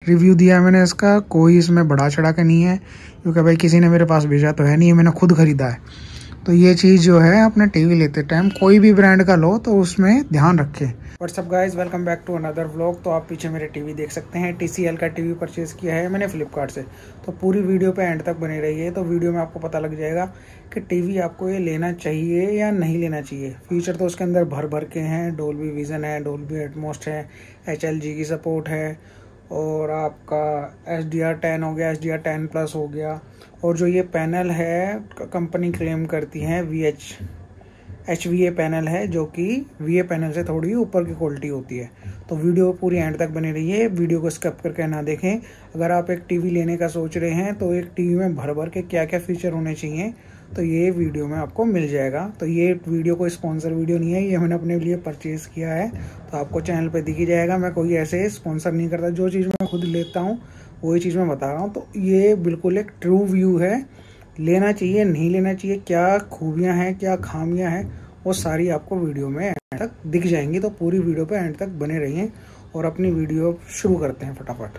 Review दिया है मैंने इसका, कोई इसमें बढ़ा चढ़ा के नहीं है, क्योंकि भाई किसी ने मेरे पास भेजा तो है नहीं, मैंने खुद खरीदा है। तो ये चीज़ जो है अपने टीवी लेते टाइम कोई भी ब्रांड का लो तो उसमें ध्यान रखें। What's up guys, welcome back to another vlog. तो आप पीछे मेरे टीवी देख सकते हैं, TCL का टीवी परचेज़ किया है मैंने फ्लिपकार्ट से। तो पूरी वीडियो पे एंड तक बने रहिए, तो वीडियो में आपको पता लग जाएगा कि टीवी आपको ये लेना चाहिए या नहीं लेना चाहिए। फीचर तो उसके अंदर भर भर के हैं, डोल्बी विजन है, डोल्बी एटमॉस है, HLG की सपोर्ट है, और आपका HDR10 हो गया, HDR10+ हो गया। और जो ये पैनल है कंपनी क्लेम करती है HVA पैनल है, जो कि VA पैनल से थोड़ी ऊपर की क्वालिटी होती है। तो वीडियो पूरी एंड तक बनी रही है, वीडियो को स्किप करके ना देखें। अगर आप एक टीवी लेने का सोच रहे हैं तो एक टीवी में भर भर के क्या क्या फीचर होने चाहिए तो ये वीडियो में आपको मिल जाएगा। तो ये वीडियो कोई स्पॉन्सर वीडियो नहीं है, ये मैंने अपने लिए परचेज़ किया है, तो आपको चैनल पे दिख ही जाएगा। मैं कोई ऐसे स्पॉन्सर नहीं करता, जो चीज़ मैं खुद लेता हूँ वही चीज़ मैं बता रहा हूँ। तो ये बिल्कुल एक ट्रू व्यू है, लेना चाहिए नहीं लेना चाहिए, क्या खूबियाँ हैं क्या खामियाँ हैं, वो सारी आपको वीडियो में एंड तक दिख जाएंगी। तो पूरी वीडियो पे एंड तक बने रहिए और अपनी वीडियो शुरू करते हैं फटाफट।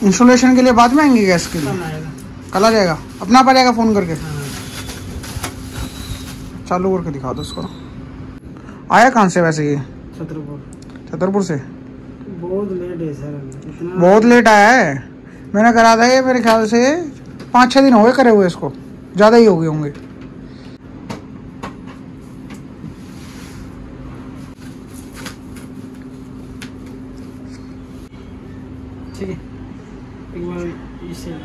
इंस्टॉलेशन के लिए बाद में आएंगे गैस के लिए? कल आ जाएगा, अपना आप आ जाएगा फ़ोन करके। चालू करके दिखा दो उसको। आया कहाँ से वैसे ये? छतरपुर से। बहुत लेट है सर, बहुत लेट आया है। मैंने करा था ये, मेरे ख्याल से 5-6 दिन हो गए करे हुए, इसको ज़्यादा ही हो गए होंगे। ठीक है, एक बार इसे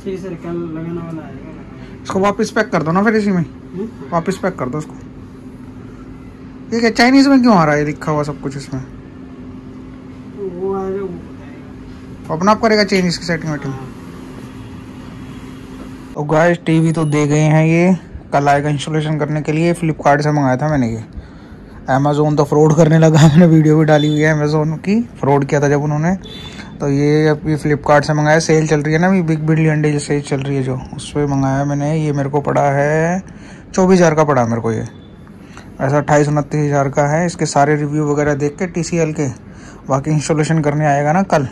ठीक है सर, कल लगाना वाला आएगा। इसको वापस पैक कर दो ना फिर इसी में, वापस पैक कर दो इसको। ये क्या चाइनीज़ में क्यों आ रहा है लिखा हुआ सब कुछ इसमें? वो आएगा, वो बताएगा। अपना आप करेगा चाइनीज़ की सेटिंग वेटिंग। तो गाइस टीवी तो दे गए हैं, ये कल आएगा इंस्टॉलेशन करने के लिए। फ्लिपकार्ट से मंगाया था मैंने ये। अमेज़ोन तो फ्रॉड करने लगा, मैंने वीडियो भी डाली हुई है अमेज़ोन की, फ्रॉड किया था जब उन्होंने। तो ये अभी फ्लिपकार्ट से मंगाया, सेल चल रही है ना अभी, बिग बिलियन डे सेल चल रही है जो, उस पर मंगाया मैंने। ये मेरे को पड़ा है 24,000 का पड़ा मेरे को ये, ऐसा 28-29,000 का है। इसके सारे रिव्यू वगैरह देख के TCL के, बाकी इंस्टॉलेशन करने आएगा ना कल,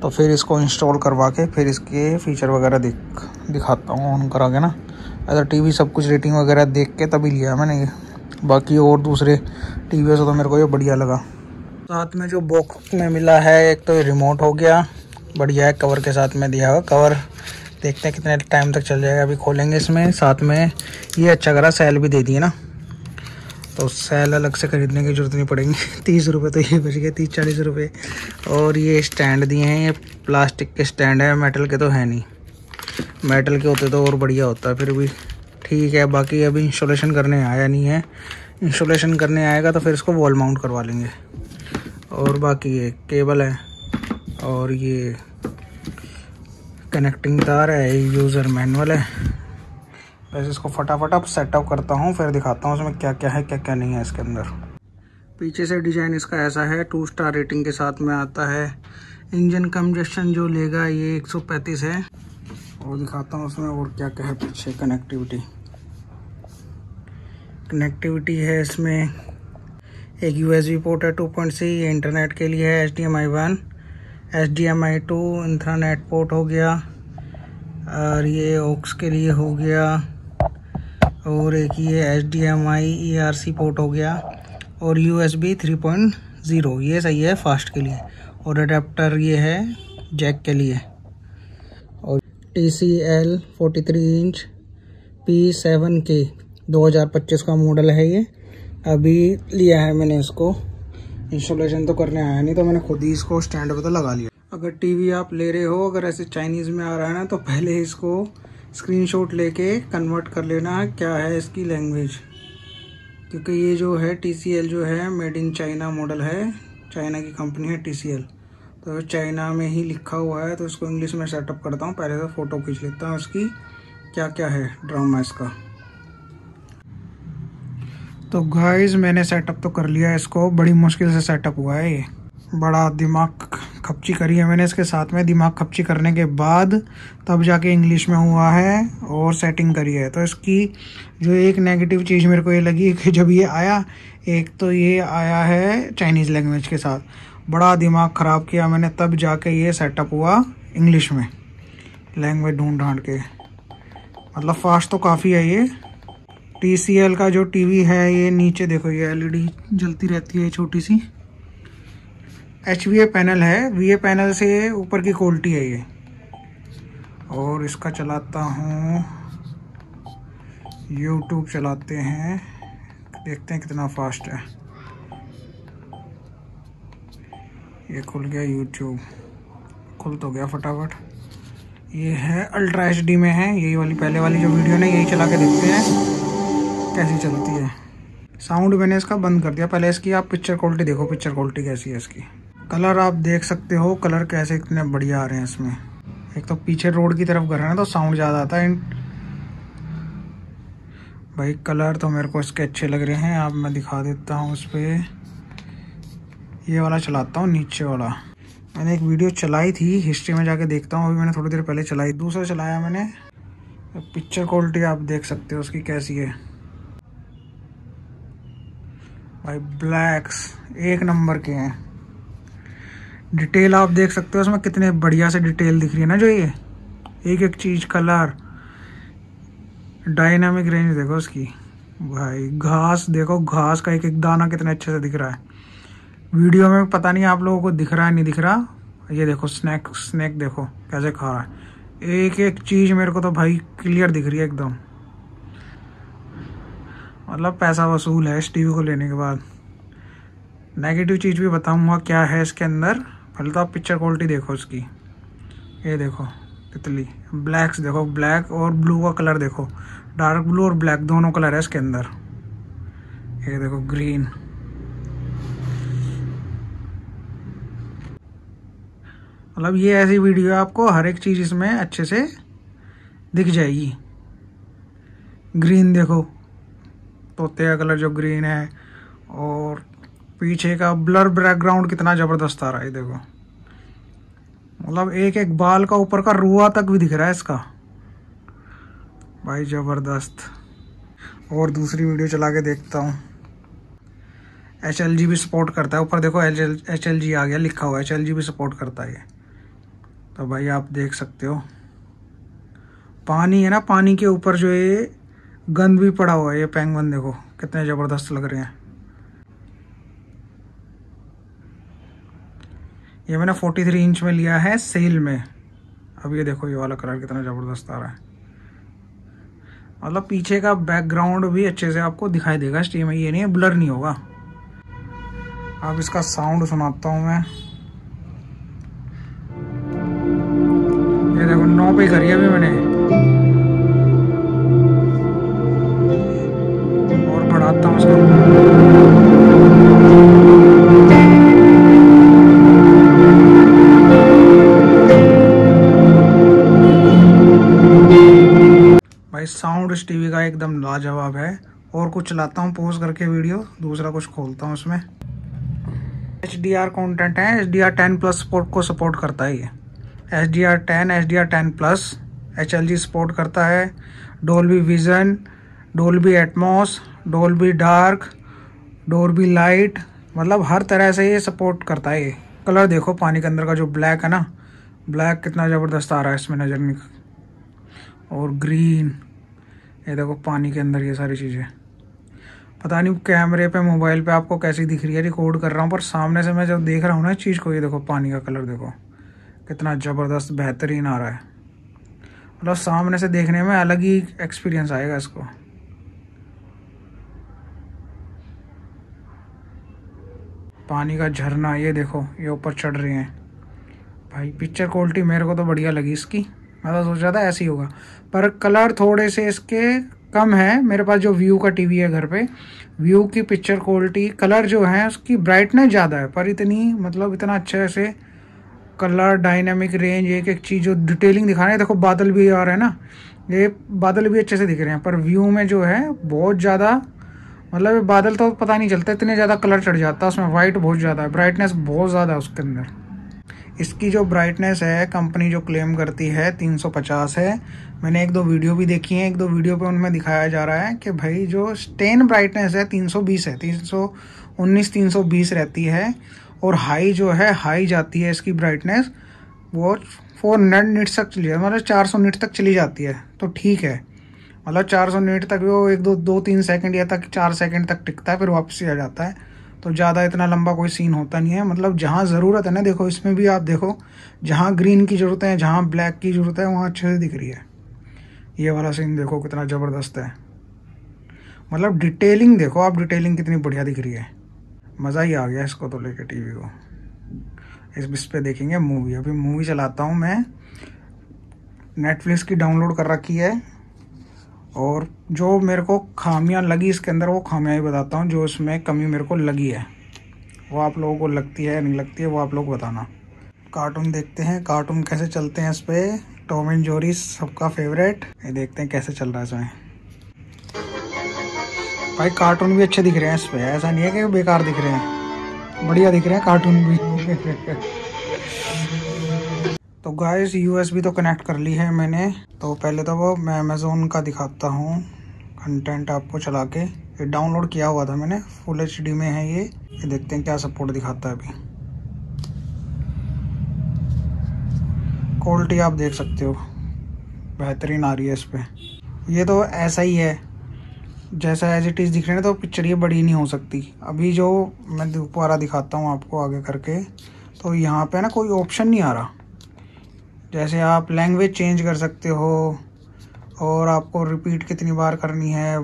तो फिर इसको इंस्टॉल करवा के फिर इसके फीचर वगैरह दिखाता हूँ ऑन करा के ना। ऐसा टीवी सब कुछ रेटिंग वगैरह देख के तभी लिया मैंने ये। बाकी और दूसरे टीवी से तो मेरे को ये बढ़िया लगा। साथ में जो बॉक्स में मिला है, एक तो रिमोट हो गया, बढ़िया है, कवर के साथ में दिया हुआ कवर। देखते हैं कितने टाइम तक चल जाएगा, अभी खोलेंगे इसमें। साथ में ये अच्छा करा सेल भी दे दिए ना, तो सेल अलग से खरीदने की जरूरत नहीं पड़ेगी। 30 रुपये तो ये बच गए, 30-40 रुपये। और ये स्टैंड दिए हैं, ये प्लास्टिक के स्टैंड है, मेटल के तो है नहीं, मेटल के होते तो और बढ़िया होता है, फिर भी ठीक है। बाकी अभी इंस्टॉलेशन करने आया नहीं है, इंस्टॉलेशन करने आएगा तो फिर इसको वॉल माउंट करवा लेंगे। और बाकी ये केबल है, और ये कनेक्टिंग तार है, यूज़र मैनुअल है। वैसे इसको फटाफट अब सेटअप करता हूँ, फिर दिखाता हूँ उसमें क्या क्या है क्या क्या नहीं है इसके अंदर। पीछे से डिज़ाइन इसका ऐसा है, 2 स्टार रेटिंग के साथ में आता है। इंजन कंजशन जो लेगा ये 135 है। और दिखाता हूँ उसमें और क्या क्या है पीछे। कनेक्टिविटी है इसमें, एक USB पोर्ट है 2.C, ये इंटरनेट के लिए है, HDMI 1, HDMI 2 इंटरनेट पोर्ट हो गया, और ये ऑक्स के लिए हो गया, और एक ये HDMI ERC पोर्ट हो गया, और USB 3.0 ये सही है फास्ट के लिए, और अडेप्टर ये है जैक के लिए। और TCL 43 इंच P7K 2025 का मॉडल है ये। अभी लिया है मैंने इसको, इंस्टॉलेशन तो करने आया नहीं, तो मैंने खुद ही इसको स्टैंड पे तो लगा लिया। अगर टीवी आप ले रहे हो, अगर ऐसे चाइनीज़ में आ रहा है ना, तो पहले इसको स्क्रीनशॉट लेके कन्वर्ट कर लेना क्या है इसकी लैंग्वेज, क्योंकि ये जो है TCL जो है मेड इन चाइना मॉडल है, चाइना की कंपनी है TCL, तो चाइना में ही लिखा हुआ है। तो इसको इंग्लिश में सेटअप करता हूँ, पहले तो फ़ोटो खींच लेता हूँ इसकी, क्या क्या है ड्रामा इसका। तो गाइस मैंने सेटअप तो कर लिया है इसको, बड़ी मुश्किल से सेटअप हुआ है ये, बड़ा दिमाग खपची करी है मैंने इसके साथ में, दिमाग खपची करने के बाद तब जाके इंग्लिश में हुआ है और सेटिंग करी है। तो इसकी जो एक नेगेटिव चीज़ मेरे को ये लगी कि जब ये आया, एक तो ये आया है चाइनीज़ लैंग्वेज के साथ, बड़ा दिमाग ख़राब किया मैंने, तब जाके ये सेटअप हुआ इंग्लिश में, लैंग्वेज ढूंढ ढांड के। मतलब फास्ट तो काफ़ी है ये। TCL का जो टीवी है, ये नीचे देखो ये LED जलती रहती है छोटी सी। HVA पैनल है, VA पैनल से ऊपर की क्वालिटी है ये। और इसका चलाता हूँ, YouTube चलाते हैं, देखते हैं कितना फास्ट है। ये खुल गया YouTube, खुल तो गया फटाफट। ये है अल्ट्रा HD में है, यही वाली पहले वाली जो वीडियो ने, यही चला के देखते हैं कैसी चलती है। साउंड मैंने इसका बंद कर दिया। पहले इसकी आप पिक्चर क्वालिटी देखो, पिक्चर क्वालिटी कैसी है इसकी। कलर आप देख सकते हो, कलर कैसे इतने बढ़िया आ रहे हैं इसमें। एक तो पीछे रोड की तरफ घर है ना, तो साउंड ज़्यादा आता है। भाई कलर तो मेरे को इसके अच्छे लग रहे हैं। अब मैं दिखा देता हूँ उस पर, ये वाला चलाता हूँ, नीचे वाला। मैंने एक वीडियो चलाई थी, हिस्ट्री में जाके देखता हूँ, अभी मैंने थोड़ी देर पहले चलाई। दूसरा चलाया मैंने, पिक्चर क्वालिटी आप देख सकते हो उसकी कैसी है। भाई ब्लैक्स एक नंबर के हैं। डिटेल आप देख सकते हो उसमें कितने बढ़िया से डिटेल दिख रही है ना, जो ये एक एक चीज़, कलर, डायनामिक रेंज देखो उसकी। भाई घास देखो, घास का एक एक दाना कितने अच्छे से दिख रहा है। वीडियो में पता नहीं आप लोगों को दिख रहा है नहीं दिख रहा। ये देखो स्नैक देखो कैसे खा रहा है, एक एक चीज़ मेरे को तो भाई क्लियर दिख रही है एकदम। मतलब पैसा वसूल है इस टीवी को लेने के बाद। नेगेटिव चीज़ भी बताऊंगा क्या है इसके अंदर। पहले तो आप पिक्चर क्वालिटी देखो इसकी, ये देखो तितली, ब्लैक्स देखो, ब्लैक और ब्लू का कलर देखो, डार्क ब्लू और ब्लैक दोनों कलर है इसके अंदर। ये देखो ग्रीन। मतलब ये ऐसी वीडियो है, आपको हर एक चीज़ इसमें अच्छे से दिख जाएगी। ग्रीन देखो, तोते का कलर जो ग्रीन है, और पीछे का ब्लर बैकग्राउंड कितना ज़बरदस्त आ रहा है देखो। मतलब एक एक बाल का ऊपर का रुआ तक भी दिख रहा है इसका, भाई ज़बरदस्त। और दूसरी वीडियो चला के देखता हूँ। HLG भी सपोर्ट करता है, ऊपर देखो HLG आ गया लिखा हुआ है, HLG भी सपोर्ट करता है ये। तो भाई आप देख सकते हो, पानी है ना, पानी के ऊपर जो ये गंद भी पड़ा हुआ है, ये पेंगुइन देखो कितने ज़बरदस्त लग रहे हैं। ये मैंने 43 इंच में लिया है सेल में। अब ये देखो ये वाला कलर कितना ज़बरदस्त आ रहा है। मतलब पीछे का बैकग्राउंड भी अच्छे से आपको दिखाई देगा इस टीवी में, ये नहीं है ब्लर नहीं होगा। अब इसका साउंड सुनाता हूँ मैं। ये देखो 9 पे करी अभी मैंने, और बढ़ाता हूँ इसको। भाई साउंड इस टीवी का एकदम लाजवाब है। और कुछ चलाता हूँ पॉज करके वीडियो, दूसरा कुछ खोलता हूँ उसमें। HDR कंटेंट है, HDR10 प्लस सपोर्ट को सपोर्ट करता है ये। HDR10, HDR10 plus, HLG support करता है, Dolby vision, Dolby Atmos, Dolby dark, Dolby light, मतलब हर तरह से ये सपोर्ट करता है ये। कलर देखो पानी के अंदर का जो ब्लैक है ना, ब्लैक कितना ज़बरदस्त आ रहा है इसमें नज़र नहीं। और ग्रीन, ये देखो पानी के अंदर ये सारी चीज़ें। पता नहीं कैमरे पे मोबाइल पे आपको कैसी दिख रही है, रिकॉर्ड कर रहा हूँ, पर सामने से मैं जब देख रहा हूँ ना इस चीज़ को, ये देखो पानी का कलर देखो कितना ज़बरदस्त बेहतरीन आ रहा है। मतलब सामने से देखने में अलग ही एक्सपीरियंस आएगा इसको। पानी का झरना ये देखो, ये ऊपर चढ़ रहे हैं। भाई पिक्चर क्वालिटी मेरे को तो बढ़िया लगी इसकी। मैं तो सोच रहा था ऐसे ही होगा, पर कलर थोड़े से इसके कम है। मेरे पास जो व्यू का टीवी है घर पे, व्यू की पिक्चर क्वालिटी, कलर जो है उसकी ब्राइटनेस ज़्यादा है, पर इतनी मतलब इतना अच्छे से कलर, डायनामिक रेंज, एक एक चीज़ जो डिटेलिंग दिखा रहे हैं। देखो बादल भी आ रहे हैं ना, ये बादल भी अच्छे से दिख रहे हैं, पर व्यू में जो है बहुत ज़्यादा, मतलब बादल तो पता नहीं चलता, इतने ज़्यादा कलर चढ़ जाता है उसमें, वाइट बहुत ज़्यादा है, ब्राइटनेस बहुत ज़्यादा है उसके अंदर। इसकी जो ब्राइटनेस है कंपनी जो क्लेम करती है 350 है। मैंने एक दो वीडियो भी देखी है, एक दो वीडियो पे उनमें दिखाया जा रहा है कि भाई जो स्टेन ब्राइटनेस है 320 है, 319 320 रहती है। और हाई जो है, हाई जाती है इसकी ब्राइटनेस वो 400 निट्स तक चली जाती है, मतलब 400 निट्स तक चली जाती है। तो ठीक है, मतलब 400 निट तक वो एक दो तीन सेकंड या तक 4 सेकंड तक टिकता है, फिर वापस आ जाता है। तो ज़्यादा इतना लंबा कोई सीन होता नहीं है। मतलब जहाँ ज़रूरत है ना, देखो इसमें भी आप देखो, जहाँ ग्रीन की ज़रूरत है, जहाँ ब्लैक की ज़रूरत है, वहाँ अच्छे से दिख रही है। ये वाला सीन देखो कितना ज़बरदस्त है, मतलब डिटेलिंग देखो आप, डिटेलिंग कितनी बढ़िया दिख रही है। मज़ा ही आ गया इसको तो लेके टीवी को। इस पे देखेंगे मूवी। अभी मूवी चलाता हूँ मैं, नेटफ्लिक्स की डाउनलोड कर रखी है। और जो मेरे को खामियां लगी इसके अंदर, वो खामियां ही बताता हूँ, जो इसमें कमी मेरे को लगी है। वो आप लोगों को लगती है नहीं लगती है, वो आप लोग बताना। कार्टून देखते हैं, कार्टून कैसे चलते हैं इस पर। टॉम एंड जेरी सबका फेवरेट। ये देखते हैं कैसे चल रहा है इसमें। भाई कार्टून भी अच्छे दिख रहे हैं इस पर, ऐसा नहीं है कि बेकार दिख रहे हैं, बढ़िया दिख रहे हैं कार्टून भी। तो गाइस यूएसबी तो कनेक्ट कर ली है मैंने। तो पहले तो वो मैं अमेज़ोन का दिखाता हूँ कंटेंट आपको चला के। ये डाउनलोड किया हुआ था मैंने, फुल एचडी में है ये। देखते हैं क्या सपोर्ट दिखाता है अभी। क्वालिटी आप देख सकते हो बेहतरीन आ रही है इस पर। ये तो ऐसा ही है जैसा एज इट इज़ दिख रहे हैं, तो पिक्चर ये बड़ी नहीं हो सकती। अभी जो मैं दोबारा दिखाता हूँ आपको आगे करके, तो यहाँ पे ना कोई ऑप्शन नहीं आ रहा। जैसे आप लैंग्वेज चेंज कर सकते हो, और आपको रिपीट कितनी बार करनी है,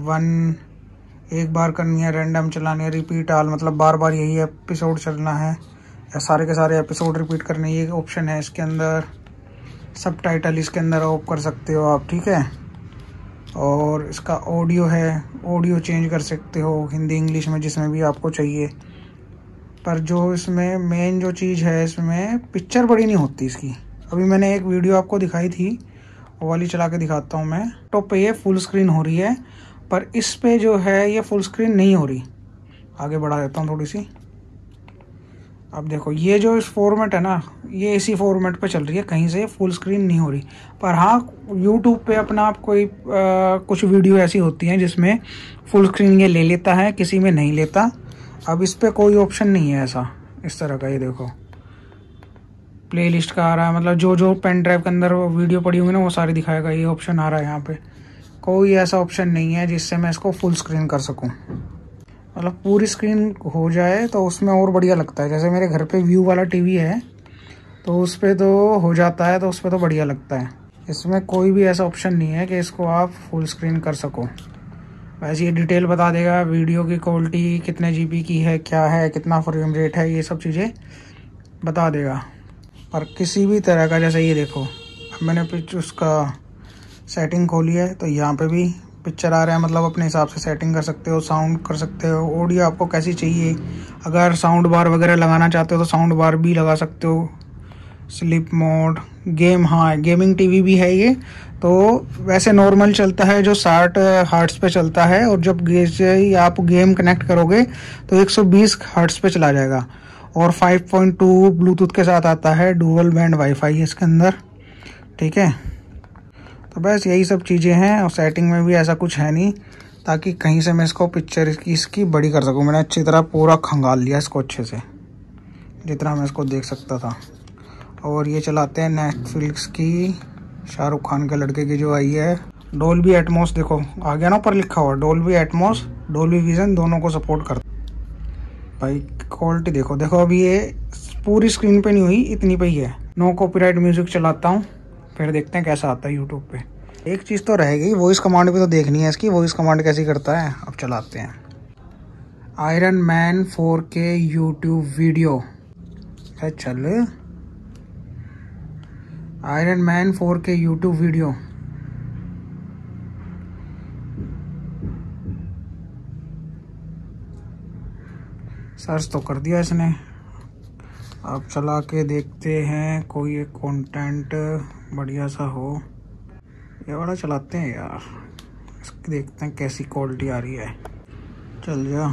एक बार करनी है, रैंडम चलानी है, रिपीट आल, मतलब बार बार यही एपिसोड चलना है, या सारे के सारे एपिसोड रिपीट करने, ये ऑप्शन है इसके अंदर। सबटाइटल इसके अंदर ऑफ कर सकते हो आप, ठीक है। और इसका ऑडियो है, ऑडियो चेंज कर सकते हो हिंदी इंग्लिश में, जिसमें भी आपको चाहिए। पर जो इसमें मेन जो चीज़ है, इसमें पिक्चर बड़ी नहीं होती इसकी। अभी मैंने एक वीडियो आपको दिखाई थी, वो वाली चला के दिखाता हूँ मैं। टॉप पे ये फुल स्क्रीन हो रही है, पर इस पे जो है ये फुल स्क्रीन नहीं हो रही। आगे बढ़ा देता हूँ थोड़ी सी। अब देखो ये जो इस फॉर्मेट है ना, ये इसी फॉर्मेट पे चल रही है, कहीं से फुल स्क्रीन नहीं हो रही। पर हाँ, यूट्यूब पे अपना आप कोई कुछ वीडियो ऐसी होती हैं जिसमें फुल स्क्रीन ये ले लेता है, किसी में नहीं लेता। अब इस पे कोई ऑप्शन नहीं है ऐसा, इस तरह का। ये देखो प्लेलिस्ट का आ रहा है, मतलब जो जो पेन ड्राइव के अंदर वो वीडियो पड़ी होंगी ना, वो सारी दिखाएगा। ये ऑप्शन आ रहा है यहाँ पे। कोई ऐसा ऑप्शन नहीं है जिससे मैं इसको फुल स्क्रीन कर सकूं। मतलब पूरी स्क्रीन हो जाए तो उसमें और बढ़िया लगता है। जैसे मेरे घर पे व्यू वाला टीवी है, तो उस पर तो हो जाता है, तो उस पर तो बढ़िया लगता है। इसमें कोई भी ऐसा ऑप्शन नहीं है कि इसको आप फुल स्क्रीन कर सको। वैसे ये डिटेल बता देगा, वीडियो की क्वालिटी कितने GB की है, क्या है, कितना फ्रेम रेट है, ये सब चीज़ें बता देगा। और किसी भी तरह का, जैसे ये देखो, अब मैंने उसका सेटिंग खोली है, तो यहाँ पे भी पिक्चर आ रहा है। मतलब अपने हिसाब से सेटिंग कर सकते हो, साउंड कर सकते हो, ऑडियो आपको कैसी चाहिए। अगर साउंड बार वगैरह लगाना चाहते हो तो साउंड बार भी लगा सकते हो। स्लीप मोड, गेम, हाँ गेमिंग टीवी भी है ये। तो वैसे नॉर्मल चलता है जो 60 हर्ट्ज पे चलता है, और जब आप गेम कनेक्ट करोगे तो 120 हर्ट्ज पे चला जाएगा। और 5.2 ब्लूटूथ के साथ आता है, डुअल बैंड वाईफाई इसके अंदर, ठीक है। तो बस यही सब चीज़ें हैं, और सेटिंग में भी ऐसा कुछ है नहीं, ताकि कहीं से मैं इसको पिक्चर इसकी बड़ी कर सकूं। मैंने अच्छी तरह पूरा खंगाल लिया इसको अच्छे से, जितना मैं इसको देख सकता था। और ये चलाते हैं नेटफ्लिक्स की, शाहरुख खान के लड़के की जो आई है, डोल्बी एटमॉस। देखो आ गया ना ऊपर लिखा हुआ, डोल्बी एटमॉस, डोल्बी विजन, दोनों को सपोर्ट करता। भाई क्वालिटी देखो, देखो अभी ये पूरी स्क्रीन पे नहीं हुई, इतनी पे ही है। नो कॉपीराइट म्यूजिक चलाता हूँ, फिर देखते हैं कैसा आता है यूट्यूब पे। एक चीज़ तो रहेगी, वॉइस कमांड भी तो देखनी है इसकी, वॉइस कमांड कैसी करता है। अब चलाते हैं Iron Man 4K YouTube video. चल Iron Man 4K YouTube video. Search तो कर दिया इसने। अब चला के देखते हैं कोई एक कंटेंट बढ़िया सा हो। ये वाला चलाते हैं यार, इसकी देखते हैं कैसी क्वालिटी आ रही है। चल जा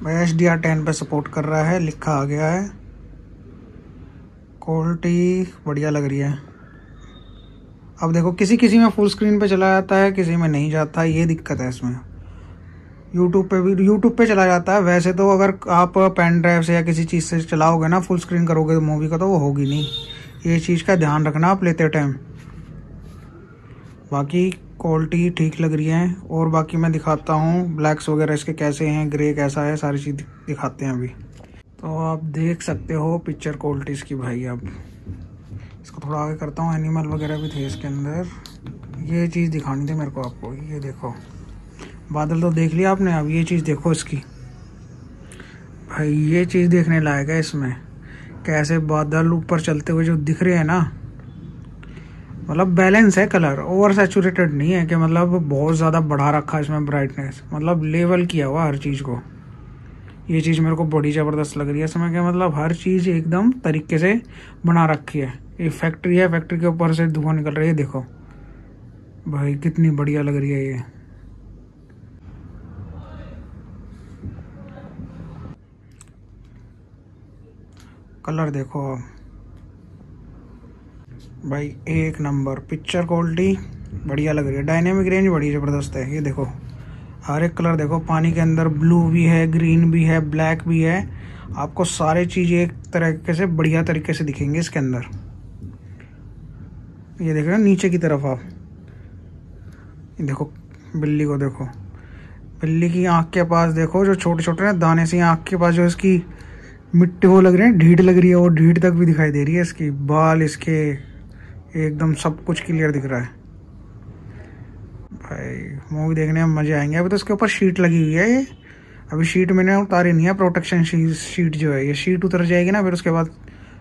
भाई, HDR10 पे सपोर्ट कर रहा है, लिखा आ गया है। क्वालिटी बढ़िया लग रही है। अब देखो किसी किसी में फुल स्क्रीन पे चला जाता है, किसी में नहीं जाता, ये दिक्कत है इसमें। यूट्यूब पे चला जाता है। वैसे तो अगर आप पेन ड्राइव से या किसी चीज़ से चलाओगे ना, फुल स्क्रीन करोगे तो मूवी का, तो वो होगी नहीं। ये चीज़ का ध्यान रखना आप लेते टाइम। बाकी क्वालिटी ठीक लग रही है। और बाकी मैं दिखाता हूँ ब्लैक्स वगैरह इसके कैसे हैं, ग्रे कैसा है, सारी चीज़ दिखाते हैं अभी। तो आप देख सकते हो पिक्चर क्वालिटी इसकी भाई। अब इसको थोड़ा आगे करता हूँ। एनिमल वगैरह भी थे इसके अंदर। ये चीज़ दिखानी थी मेरे को आपको। ये देखो बादल तो देख लिया आपने, अब ये चीज़ देखो इसकी भाई। ये चीज़ देखने लायक है इसमें, कैसे बादल ऊपर चलते हुए जो दिख रहे हैं ना, मतलब बैलेंस है कलर, ओवर सैचुरेटेड नहीं है कि मतलब बहुत ज़्यादा बढ़ा रखा है इसमें ब्राइटनेस, मतलब लेवल किया हुआ हर चीज़ को। ये चीज़ मेरे को बड़ी ज़बरदस्त लग रही है इसमें, कि मतलब हर चीज़ एकदम तरीके से बना रखी है। ये फैक्ट्री है, फैक्ट्री के ऊपर से धुआं निकल रही है, देखो भाई कितनी बढ़िया लग रही है ये। कलर देखो भाई, एक नंबर। पिक्चर क्वालिटी बढ़िया लग रही है। डायनेमिक रेंज बड़ी ज़बरदस्त है। ये देखो हर एक कलर देखो, पानी के अंदर ब्लू भी है, ग्रीन भी है, ब्लैक भी है। आपको सारे चीज़ एक तरीके से बढ़िया तरीके से दिखेंगे इसके अंदर। ये देख रहे हो नीचे की तरफ आप, देखो बिल्ली को देखो, बिल्ली की आँख के पास देखो जो छोटे छोटे ना दाने से आँख के पास जो इसकी मिट्टी वो लग रही है, ढीठ लग रही है, वो ढीठ तक भी दिखाई दे रही है इसकी। बाल इसके एकदम सब कुछ क्लियर दिख रहा है भाई। मूवी देखने में मजे आएंगे। अभी तो इसके ऊपर शीट लगी हुई है। ये अभी शीट मैंने उतारी नहीं है, प्रोटेक्शन शीट जो है, ये शीट उतर जाएगी ना, फिर उसके बाद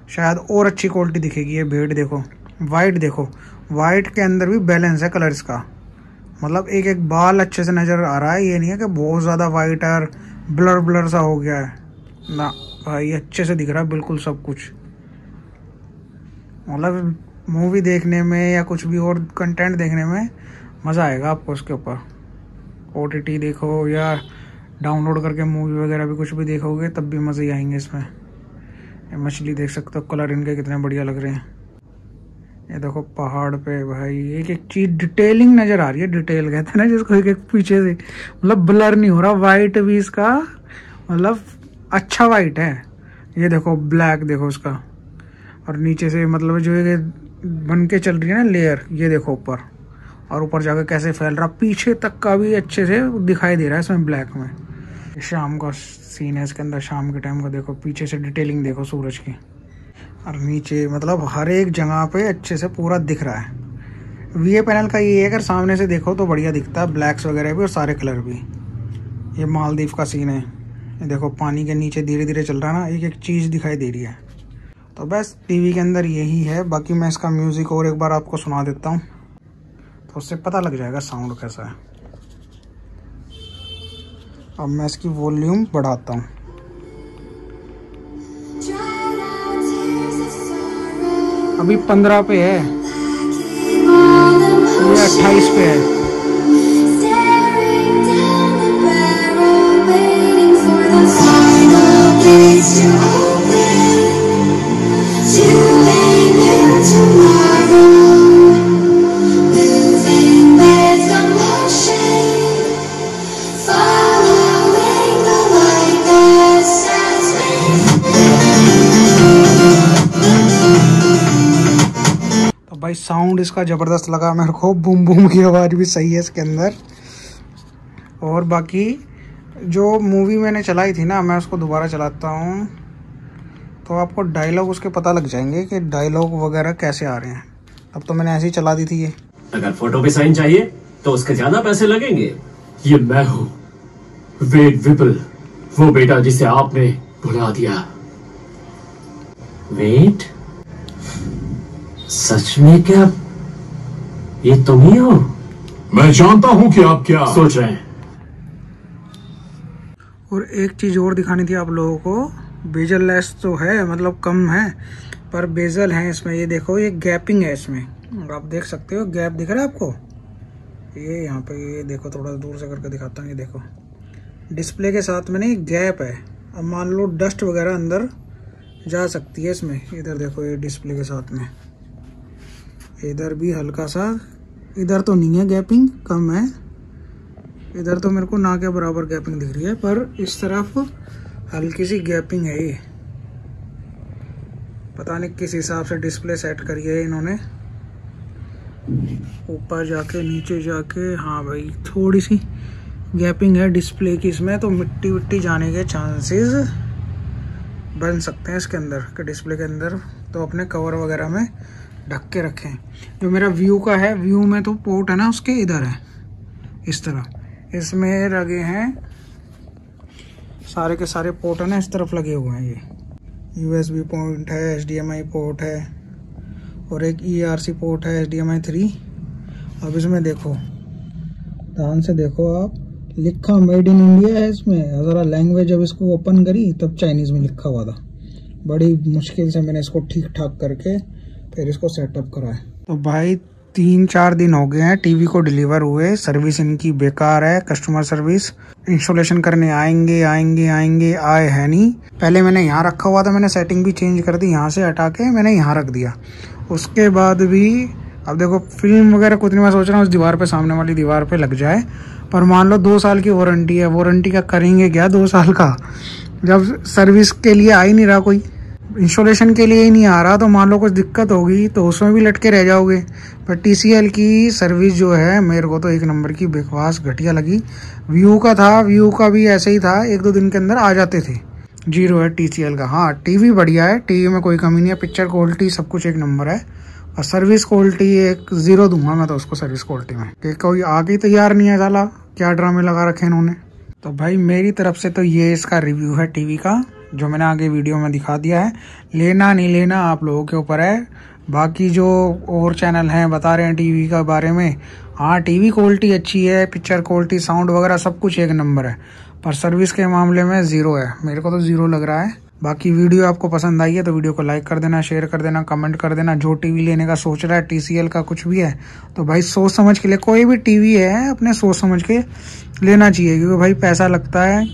शायद और अच्छी क्वालिटी दिखेगी। ये भेड़ देखो, वाइट देखो, वाइट के अंदर भी बैलेंस है कलर इसका, मतलब एक एक बाल अच्छे से नज़र आ रहा है। ये नहीं है कि बहुत ज़्यादा वाइट और ब्लर ब्लर सा हो गया है ना भाई, अच्छे से दिख रहा है बिल्कुल सब कुछ। मतलब मूवी देखने में या कुछ भी और कंटेंट देखने में मज़ा आएगा आपको इसके ऊपर। OTT देखो या डाउनलोड करके मूवी वगैरह भी कुछ भी देखोगे तब भी मज़े ही आएंगे इसमें। ये मछली देख सकते हो, कलर इनके कितने बढ़िया लग रहे हैं। ये देखो पहाड़ पे भाई एक एक चीज़ डिटेलिंग नज़र आ रही है। डिटेल कहते हैं ना जिसको, एक एक पीछे से, मतलब ब्लर नहीं हो रहा। वाइट भी इसका मतलब अच्छा वाइट है। ये देखो ब्लैक देखो इसका, और नीचे से मतलब जो ये बन के चल रही है ना लेयर, ये देखो ऊपर, और ऊपर जाकर कैसे फैल रहा, पीछे तक का भी अच्छे से दिखाई दे रहा है इसमें ब्लैक में। शाम का सीन है इसके अंदर, शाम के टाइम का देखो, पीछे से डिटेलिंग देखो सूरज की, और नीचे मतलब हर एक जगह पे अच्छे से पूरा दिख रहा है। VA पैनल का ये है, अगर सामने से देखो तो बढ़िया दिखता है, ब्लैक्स वगैरह भी और सारे कलर भी। ये मालदीव का सीन है। ये देखो पानी के नीचे धीरे धीरे चल रहा है ना, एक एक चीज़ दिखाई दे रही है। तो बस टीवी के अंदर यही है। बाकी मैं इसका म्यूज़िक और एक बार आपको सुना देता हूँ, तो उससे पता लग जाएगा साउंड कैसा है। अब मैं इसकी वॉल्यूम बढ़ाता हूँ। अभी 15 पे है, ये 28 पे है। भाई साउंड इसका ज़बरदस्त लगा मेरे को, बूम बूम की आवाज़ भी सही है इसके अंदर। और बाकी जो मूवी मैंने चलाई थी ना, मैं उसको दोबारा चलाता हूँ तो आपको डायलॉग उसके पता लग जाएंगे कि डायलॉग वगैरह कैसे आ रहे हैं। अब तो मैंने ऐसे ही चला दी थी ये। अगर फोटो पे साइन चाहिए तो उसके ज्यादा पैसे लगेंगे। ये मैं हूँ वेड विपल, वो बेटा जिसे आपने भुला दिया। वेट, सच में क्या ये तुम ही हो? मैं जानता हूं कि आप क्या सोच रहे हैं। और एक चीज़ और दिखानी थी आप लोगों को, बेजल लेस तो है, मतलब कम है, पर बेजल है इसमें। ये देखो ये गैपिंग है इसमें, आप देख सकते हो गैप दिख रहा है आपको, ये यहाँ पे, ये देखो थोड़ा दूर से करके दिखाता हूँ। ये देखो डिस्प्ले के साथ में ना एक गैप है। अब मान लो डस्ट वगैरह अंदर जा सकती है इसमें। इधर देखो ये डिस्प्ले के साथ में, इधर भी हल्का सा, इधर तो नहीं है गैपिंग, कम है। इधर तो मेरे को ना के बराबर गैपिंग दिख रही है, पर इस तरफ हल्की सी गैपिंग है। ये पता नहीं किस हिसाब से डिस्प्ले सेट करी है इन्होंने, ऊपर जाके नीचे जाके। हाँ भाई थोड़ी सी गैपिंग है डिस्प्ले की इसमें, तो मिट्टी विट्टी जाने के चांसेस बन सकते हैं इसके अंदर के डिस्प्ले के अंदर। तो अपने कवर वगैरह में ढक के रखें। जो मेरा व्यू का है, व्यू में तो पोर्ट है ना उसके इधर है इस तरह, इसमें लगे हैं सारे के सारे पोर्ट है ना, इस तरफ लगे हुए हैं। ये USB पोर्ट है, HDMI पोर्ट है और एक ERC पोर्ट है, HDMI 3। अब इसमें देखो, ध्यान से देखो आप, लिखा मेड इन इंडिया है इसमें। ज़रा लैंग्वेज जब इसको ओपन करी तब चाइनीज़ में लिखा हुआ था। बड़ी मुश्किल से मैंने इसको ठीक ठाक करके फिर इसको सेटअप करा है। तो भाई 3-4 दिन हो गए हैं टीवी को डिलीवर हुए। सर्विस इनकी बेकार है, कस्टमर सर्विस। इंस्टॉलेशन करने आएंगे आए है नहीं। पहले मैंने यहाँ रखा हुआ था, मैंने सेटिंग भी चेंज कर दी, यहाँ से हटा के मैंने यहाँ रख दिया। उसके बाद भी अब देखो फिल्म वगैरह कुछ नहीं, मैं सोच रहा हूँ उस दीवार पे, सामने वाली दीवार पे लग जाए। पर मान लो 2 साल की वारंटी है, वारंटी का करेंगे क्या 2 साल का, जब सर्विस के लिए आ ही नहीं रहा, कोई इंस्टॉलेशन के लिए ही नहीं आ रहा। तो मान लो कुछ दिक्कत होगी तो उसमें भी लटके रह जाओगे। पर TCL की सर्विस जो है मेरे को तो 1 नंबर की बकवास घटिया लगी। व्यू का था, व्यू का भी ऐसे ही था, 1-2 दिन के अंदर आ जाते थे। 0 है TCL का। हाँ टीवी बढ़िया है, टीवी में कोई कमी नहीं है, पिक्चर क्वालिटी सब कुछ 1 नंबर है। और सर्विस क्वालिटी 1 0 दूंगा मैं तो उसको सर्विस क्वालिटी में, कि कोई आगे तैयार नहीं है साला, क्या ड्रामे लगा रखे इन्होंने। तो भाई मेरी तरफ से तो ये इसका रिव्यू है टीवी का, जो मैंने आगे वीडियो में दिखा दिया है। लेना नहीं लेना आप लोगों के ऊपर है। बाकी जो और चैनल हैं बता रहे हैं टीवी के बारे में, हाँ टीवी क्वालिटी अच्छी है, पिक्चर क्वालिटी, साउंड वगैरह सब कुछ 1 नंबर है। पर सर्विस के मामले में 0 है, मेरे को तो 0 लग रहा है। बाकी वीडियो आपको पसंद आई है तो वीडियो को लाइक कर देना, शेयर कर देना, कमेंट कर देना। जो टीवी लेने का सोच रहा है, TCL का कुछ भी है, तो भाई सोच समझ के लिए, कोई भी टीवी है अपने सोच समझ के लेना चाहिए। क्योंकि भाई पैसा लगता है,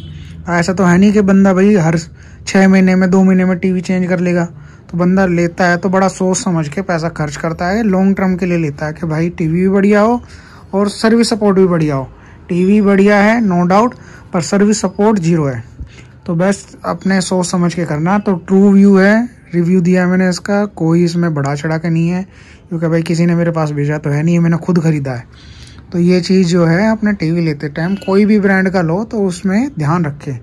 ऐसा तो है नहीं कि बंदा भाई हर 6 महीने में 2 महीने में टीवी चेंज कर लेगा। तो बंदा लेता है तो बड़ा सोच समझ के पैसा खर्च करता है, लॉन्ग टर्म के लिए लेता है कि भाई टीवी भी बढ़िया हो और सर्विस सपोर्ट भी बढ़िया हो। टीवी बढ़िया है नो डाउट, पर सर्विस सपोर्ट 0 है। तो बस अपने सोच समझ के करना। तो ट्रू व्यू है, रिव्यू दिया मैंने इसका, कोई इसमें बढ़ा चढ़ा के नहीं है, क्योंकि भाई किसी ने मेरे पास भेजा तो है नहीं, मैंने खुद खरीदा है। तो ये चीज़ जो है, अपने टीवी लेते टाइम कोई भी ब्रांड का लो तो उसमें ध्यान रखें।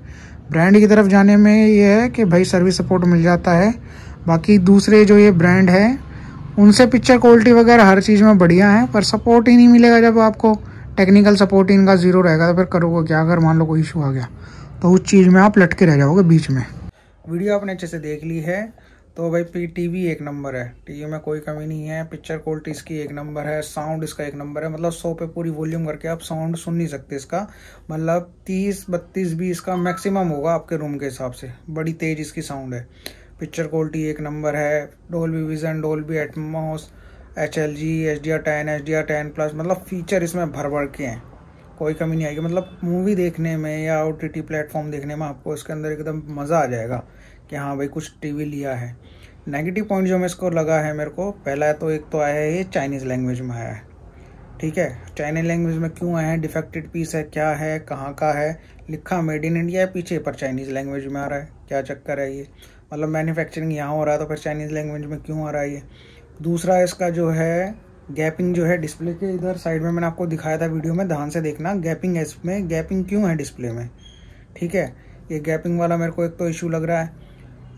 ब्रांड की तरफ जाने में ये है कि भाई सर्विस सपोर्ट मिल जाता है। बाकी दूसरे जो ये ब्रांड है उनसे पिक्चर क्वालिटी वगैरह हर चीज़ में बढ़िया है, पर सपोर्ट ही नहीं मिलेगा। जब आपको टेक्निकल सपोर्ट इनका 0 रहेगा तो फिर करोगे क्या? अगर मान लो कोई इशू आ गया तो उस चीज़ में आप लटके रह जाओगे बीच में। वीडियो आपने अच्छे से देख ली है तो भाई टीवी 1 नंबर है, टीवी में कोई कमी नहीं है। पिक्चर क्वालिटी इसकी 1 नंबर है, साउंड इसका 1 नंबर है। मतलब 100 पे पूरी वॉल्यूम करके आप साउंड सुन नहीं सकते इसका, मतलब 30-32 भी इसका मैक्सिमम होगा आपके रूम के हिसाब से। बड़ी तेज इसकी साउंड है। पिक्चर क्वालिटी 1 नंबर है, Dolby vision, Dolby Atmos, HLG, HDR10, HDR10+, मतलब फीचर इसमें भर भर के हैं, कोई कमी नहीं आएगी। मतलब मूवी देखने में या OTT प्लेटफॉर्म देखने में आपको इसके अंदर एकदम मज़ा आ जाएगा कि हाँ भाई कुछ टीवी लिया है। नेगेटिव पॉइंट जो मैं इसको लगा है मेरे को, पहला तो एक तो आया है ये चाइनीज़ लैंग्वेज में आया है। ठीक है, चाइनीज़ लैंग्वेज में क्यों आया है? डिफेक्टेड पीस है, क्या है, कहाँ का है, लिखा मेड इन इंडिया है पीछे, पर चाइनीज़ लैंग्वेज में आ रहा है, क्या चक्कर है ये? मतलब मैन्युफैक्चरिंग यहाँ हो रहा है तो फिर चाइनीज़ लैंग्वेज में क्यों आ रहा है ये? दूसरा इसका जो है गैपिंग जो है डिस्प्ले के इधर साइड में, मैंने आपको दिखाया था वीडियो में, ध्यान से देखना। गैपिंग है इसमें, गैपिंग क्यों है डिस्प्ले में? ठीक है, ये गैपिंग वाला मेरे को एक तो इशू लग रहा है।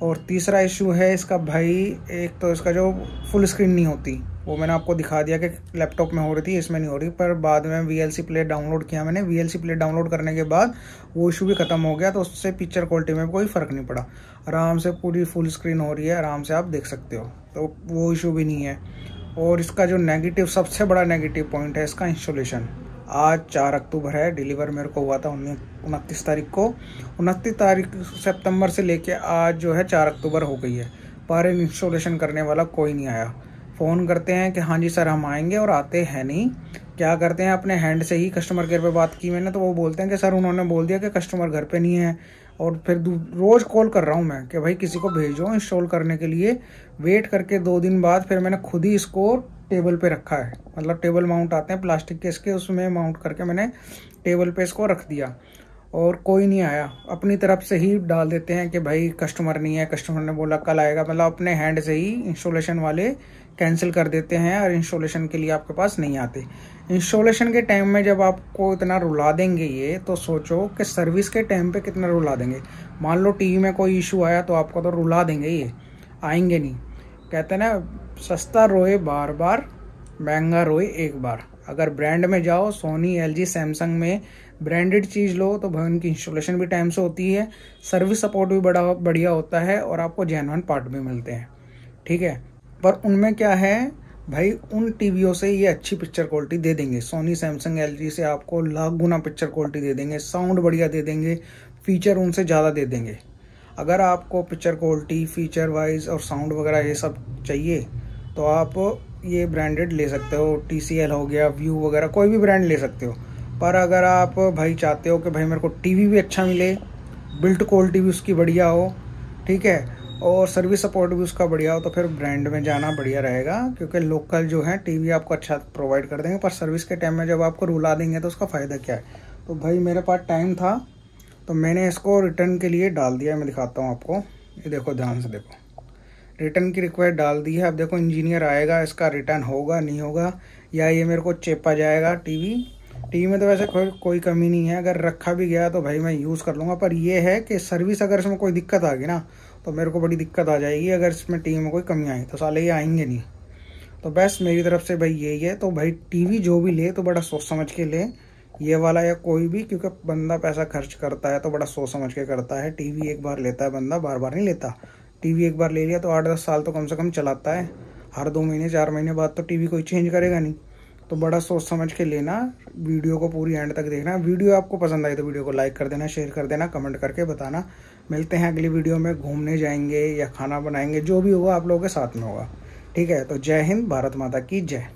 और तीसरा इशू है इसका भाई, एक तो इसका जो फुल स्क्रीन नहीं होती, वो मैंने आपको दिखा दिया कि लैपटॉप में हो रही थी, इसमें नहीं हो रही। पर बाद में VLC प्ले डाउनलोड किया मैंने, VLC प्ले डाउनलोड करने के बाद वो इशू भी ख़त्म हो गया, तो उससे पिक्चर क्वालिटी में कोई फ़र्क नहीं पड़ा। आराम से पूरी फुल स्क्रीन हो रही है, आराम से आप देख सकते हो, तो वो इशू भी नहीं है। और इसका जो नेगेटिव, सबसे बड़ा नेगेटिव पॉइंट है इसका इंस्टॉलेशन। आज 4 अक्टूबर है, डिलीवर मेरे को हुआ था 29 तारीख को। 29 तारीख सितंबर से लेके आज जो है 4 अक्टूबर हो गई है, पर इंस्टॉलेशन करने वाला कोई नहीं आया। फ़ोन करते हैं कि हाँ जी सर हम आएंगे, और आते हैं नहीं। क्या करते हैं, अपने हैंड से ही कस्टमर केयर पे बात की मैंने, तो वो बोलते हैं कि सर उन्होंने बोल दिया कि कस्टमर घर पे नहीं है, और फिर रोज़ कॉल कर रहा हूँ मैं कि भाई किसी को भेजो इंस्टॉल करने के लिए। वेट करके 2 दिन बाद फिर मैंने खुद ही इसको टेबल पे रखा है, मतलब टेबल माउंट आते हैं प्लास्टिक के इसके, उसमें माउंट करके मैंने टेबल पे इसको रख दिया। और कोई नहीं आया, अपनी तरफ से ही डाल देते हैं कि भाई कस्टमर नहीं है, कस्टमर ने बोला कल आएगा, मतलब अपने हैंड से ही इंस्टॉलेशन वाले कैंसिल कर देते हैं और इंस्टॉलेशन के लिए आपके पास नहीं आते। इंस्टॉलेशन के टाइम में जब आपको इतना रुला देंगे ये, तो सोचो कि सर्विस के टाइम पे कितना रुला देंगे। मान लो टीवी में कोई इशू आया तो आपको तो रुला देंगे, ये आएंगे नहीं। कहते हैं ना, सस्ता रोए बार बार, महंगा रोए एक बार। अगर ब्रांड में जाओ, सोनी, एलजी, सैमसंग में ब्रांडेड चीज़ लो तो भाई उनकी इंस्टॉलेशन भी टाइम से होती है, सर्विस सपोर्ट भी बड़ा बढ़िया होता है और आपको जेन्युइन पार्ट भी मिलते हैं, ठीक है। पर उनमें क्या है भाई, उन टीवियों से ये अच्छी पिक्चर क्वालिटी दे देंगे। सोनी, सैमसंग, एलजी से आपको लाख गुना पिक्चर क्वालिटी दे देंगे, साउंड बढ़िया दे देंगे, फीचर उनसे ज़्यादा दे देंगे। अगर आपको पिक्चर क्वालिटी, फीचर वाइज और साउंड वगैरह ये सब चाहिए तो आप ये ब्रांडेड ले सकते हो। TCL हो गया, व्यू वगैरह, कोई भी ब्रांड ले सकते हो। पर अगर आप भाई चाहते हो कि भाई मेरे को टीवी भी अच्छा मिले, बिल्ड क्वालिटी भी उसकी बढ़िया हो, ठीक है, और सर्विस सपोर्ट भी उसका बढ़िया हो, तो फिर ब्रांड में जाना बढ़िया रहेगा। क्योंकि लोकल जो है टीवी आपको अच्छा प्रोवाइड कर देंगे, पर सर्विस के टाइम में जब आपको रुला देंगे तो उसका फ़ायदा क्या है। तो भाई मेरे पास टाइम था तो मैंने इसको रिटर्न के लिए डाल दिया। मैं दिखाता हूँ आपको, ये देखो, ध्यान से देखो, रिटर्न की रिक्वेस्ट डाल दी है। अब देखो इंजीनियर आएगा, इसका रिटर्न होगा नहीं होगा, या ये मेरे को चेपा जाएगा। टीवी में तो वैसे कोई कमी नहीं है, अगर रखा भी गया तो भाई मैं यूज़ कर लूँगा। पर ये है कि सर्विस अगर इसमें कोई दिक्कत आ गई ना तो मेरे को बड़ी दिक्कत आ जाएगी। अगर इसमें टीवी में कोई कमी आई तो साले ये आएंगे नहीं। तो बस मेरी तरफ से भाई यही है। तो भाई टीवी जो भी ले तो बड़ा सोच समझ के ले, ये वाला या कोई भी, क्योंकि बंदा पैसा खर्च करता है तो बड़ा सोच समझ के करता है। टीवी एक बार लेता है बंदा, बार बार नहीं लेता। टीवी एक बार ले लिया तो 8-10 साल तो कम से कम चलाता है। हर 2 महीने 4 महीने बाद तो टीवी कोई चेंज करेगा नहीं। तो बड़ा सोच समझ के लेना। वीडियो को पूरी एंड तक देखना। वीडियो आपको पसंद आई तो वीडियो को लाइक कर देना, शेयर कर देना, कमेंट करके बताना। मिलते हैं अगली वीडियो में, घूमने जाएंगे या खाना बनाएंगे, जो भी होगा आप लोगों के साथ में होगा, ठीक है। तो जय हिंद, भारत माता की जय।